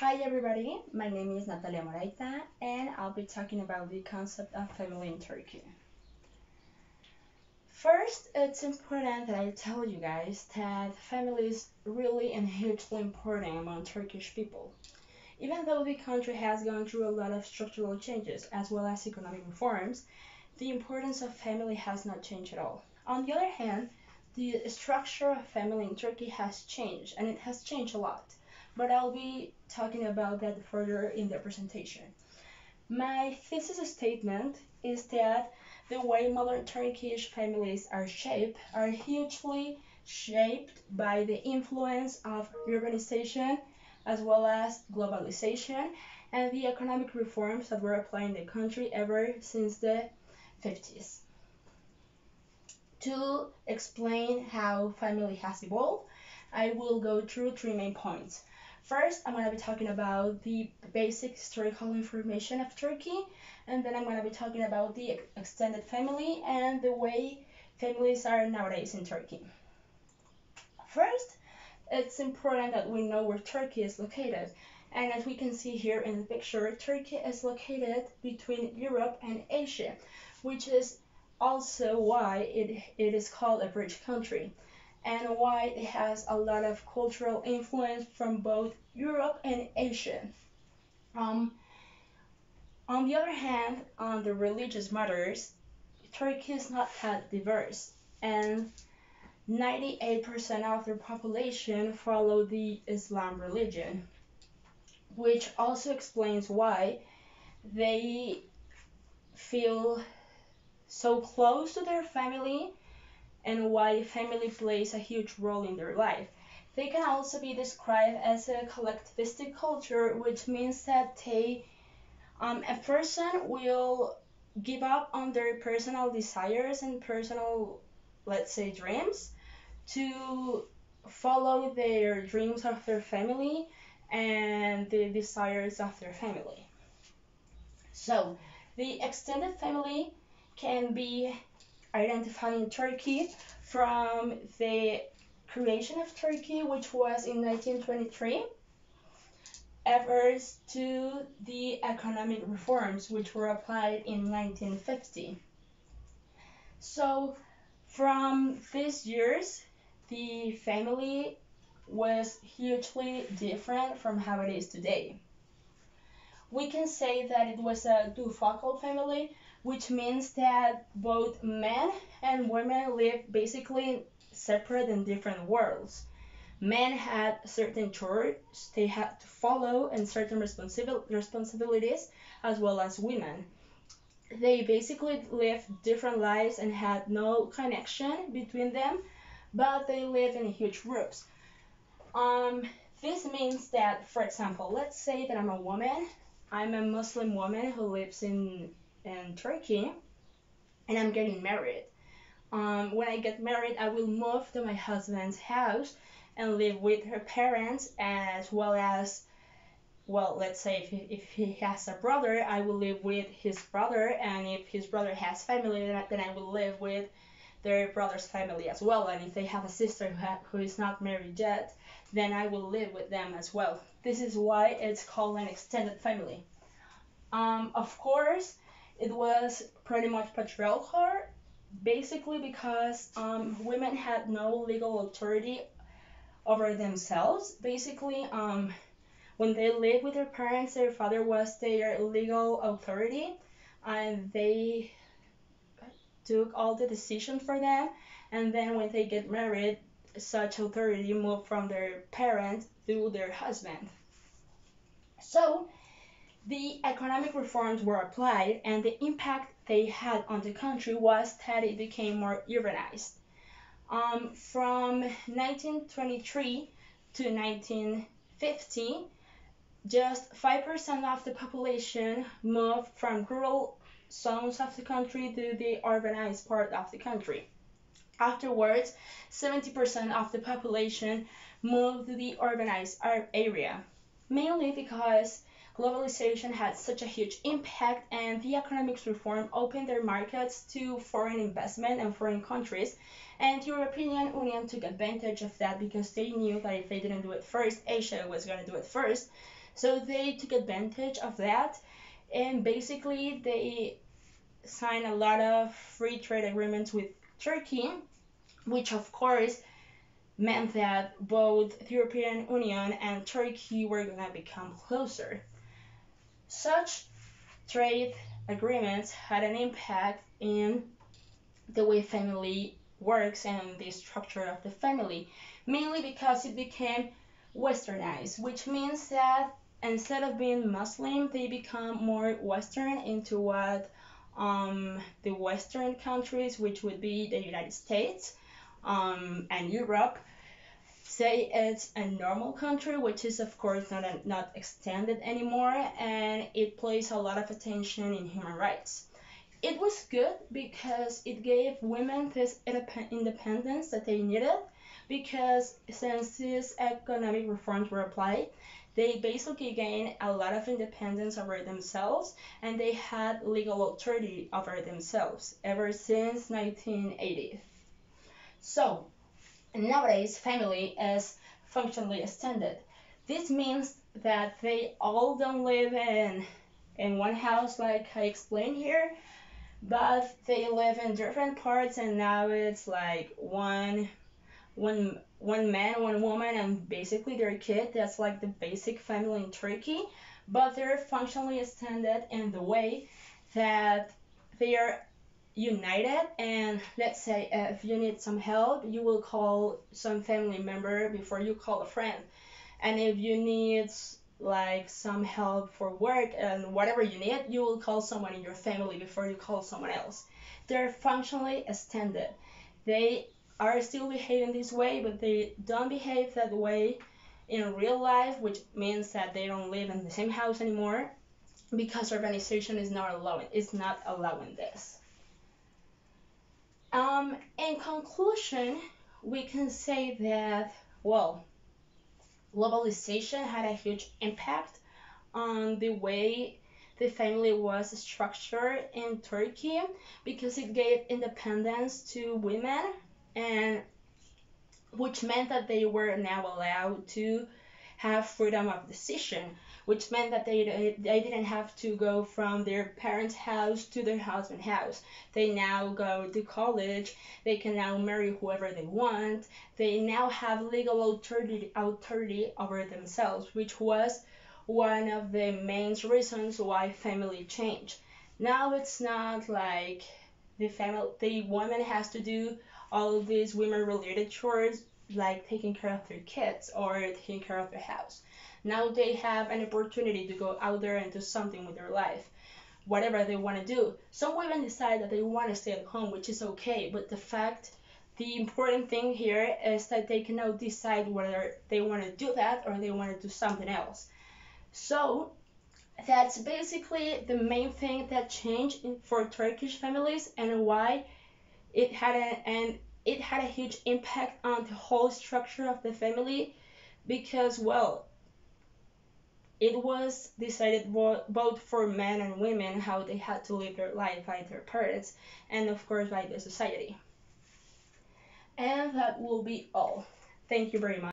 Hi everybody, my name is Natalia Moraita and I'll be talking about the concept of family in Turkey. First, it's important that I tell you guys that family is really and hugely important among Turkish people. Even though the country has gone through a lot of structural changes as well as economic reforms, the importance of family has not changed at all. On the other hand, the structure of family in Turkey has changed, and it has changed a lot. But I'll be talking about that further in the presentation. My thesis statement is that the way modern Turkish families are hugely shaped by the influence of urbanization as well as globalization and the economic reforms that were applied in the country ever since the 50s. To explain how family has evolved, I will go through three main points. First, I'm going to be talking about the basic historical information of Turkey, and then I'm going to be talking about the extended family and the way families are nowadays in Turkey. First, it's important that we know where Turkey is located. And as we can see here in the picture, Turkey is located between Europe and Asia, which is also why it is called a bridge country and why it has a lot of cultural influence from both Europe and Asia. Um, on the other hand, on the religious matters, Turkey is not that diverse, and 98% of their population follow the Islam religion, which also explains why they feel so close to their family and why family plays a huge role in their life. They can also be described as a collectivistic culture, which means that a person will give up on their personal desires and personal, let's say, dreams to follow their dreams of their family and the desires of their family. So, the extended family can be identified in Turkey from the creation of Turkey, which was in 1923, ever to the economic reforms, which were applied in 1950. So, from these years, the family was hugely different from how it is today. We can say that it was a two-focal family, which means that both men and women lived basically separate and different worlds. Men had certain chores they had to follow and certain responsibilities, as well as women. They basically lived different lives and had no connection between them, but they lived in huge groups. Um, this means that, for example, let's say that I'm a woman. I'm a Muslim woman who lives in Turkey, and I'm getting married. When I get married, I will move to my husband's house and live with her parents, as well as, well, let's say if he has a brother, I will live with his brother, and if his brother has family, then I will live with their brother's family as well. And if they have a sister who is not married yet, then I will live with them as well. This is why it's called an extended family. Of course, it was pretty much patriarchal, basically because women had no legal authority over themselves. Basically, when they lived with their parents, their father was their legal authority, and they took all the decisions for them. And then when they get married, such authority moved from their parents to their husband. So the economic reforms were applied, and the impact they had on the country was that it became more urbanized. From 1923 to 1950, just 5% of the population moved from rural zones of the country to the urbanized part of the country. Afterwards, 70% of the population moved to the urbanized area, mainly because globalization had such a huge impact and the economics reform opened their markets to foreign investment and foreign countries. And the European Union took advantage of that because they knew that if they didn't do it first, Asia was going to do it first. So they took advantage of that, and basically they signed a lot of free trade agreements with Turkey, which of course meant that both the European Union and Turkey were going to become closer. Such trade agreements had an impact in the way family works and the structure of the family, mainly because it became westernized, which means that instead of being Muslim, they become more Western into what the Western countries, which would be the United States and Europe, say it's a normal country, which is of course not extended anymore, and it plays a lot of attention in human rights. It was good because it gave women this independence that they needed, because since these economic reforms were applied, they basically gained a lot of independence over themselves, and they had legal authority over themselves ever since 1980. So nowadays, family is functionally extended. This means that they all don't live in one house like I explained here, but they live in different parts, and now it's like one man, one woman, and basically their kid. That's like the basic family in Turkey, but they're functionally extended in the way that they are united, and let's say if you need some help, you will call some family member before you call a friend. And if you need like some help for work and whatever you need, you will call someone in your family before you call someone else. They're functionally extended. They are still behaving this way, but they don't behave that way in real life, which means that they don't live in the same house anymore, because organization is not allowing this. In conclusion, we can say that, well, globalization had a huge impact on the way the family was structured in Turkey, because it gave independence to women, and which meant that they were now allowed to have freedom of decision, which meant that they didn't have to go from their parents' house to their husband's house. They now go to college, they can now marry whoever they want, they now have legal authority over themselves, which was one of the main reasons why family changed. Now it's not like the woman has to do all of these women related chores, like taking care of their kids or taking care of the house. Now they have an opportunity to go out there and do something with their life, whatever they want to do. Some women decide that they want to stay at home, which is okay, but the important thing here is that they can now decide whether they want to do that or they want to do something else. So that's basically the main thing that changed for Turkish families, and why it had a huge impact on the whole structure of the family, because, well, it was decided both for men and women how they had to live their life by their parents, and of course by the society. And that will be all. Thank you very much.